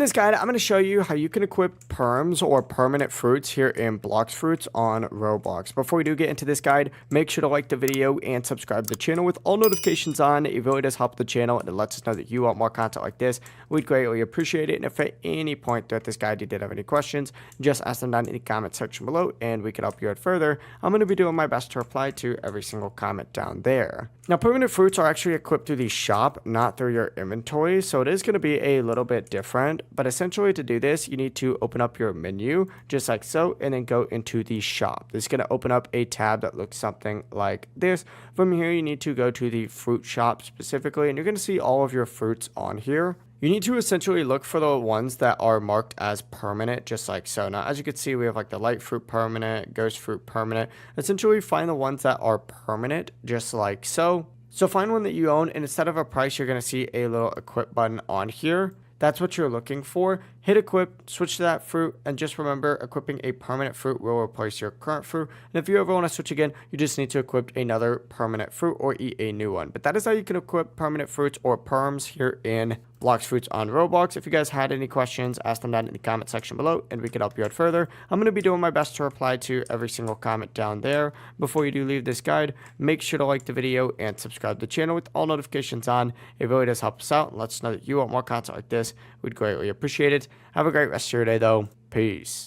this guide, I'm going to show you how you can equip perms or permanent fruits here in Blox Fruits on Roblox. Before we do get into this guide, make sure to like the video and subscribe to the channel with all notifications on. It really does help the channel and it lets us know that you want more content like this. We'd greatly appreciate it. And if at any point throughout this guide you did have any questions, just ask them down in the comment section below and we can help you out further. I'm going to be doing my best to reply to every single comment down there. Now, permanent fruits are actually equipped through the shop, not through your inventory, so it is going to be a little bit different. But essentially to do this, you need to open up your menu just like so and then go into the shop. This is going to open up a tab that looks something like this. From here, you need to go to the fruit shop specifically and you're going to see all of your fruits on here. You need to essentially look for the ones that are marked as permanent, just like so. Now, as you can see, we have like the light fruit permanent, ghost fruit permanent. Essentially, find the ones that are permanent, just like so. So find one that you own, and instead of a price, you're going to see a little equip button on here. That's what you're looking for. Hit equip, switch to that fruit, and just remember, equipping a permanent fruit will replace your current fruit. And if you ever want to switch again, you just need to equip another permanent fruit or eat a new one. But that is how you can equip permanent fruits or perms here in Blox Fruits on Roblox. If you guys had any questions, ask them down in the comment section below and we can help you out further. I'm going to be doing my best to reply to every single comment down there. Before you do leave this guide, make sure to like the video and subscribe to the channel with all notifications on. It really does help us out and lets us know that you want more content like this. We'd greatly appreciate it. Have a great rest of your day though. Peace.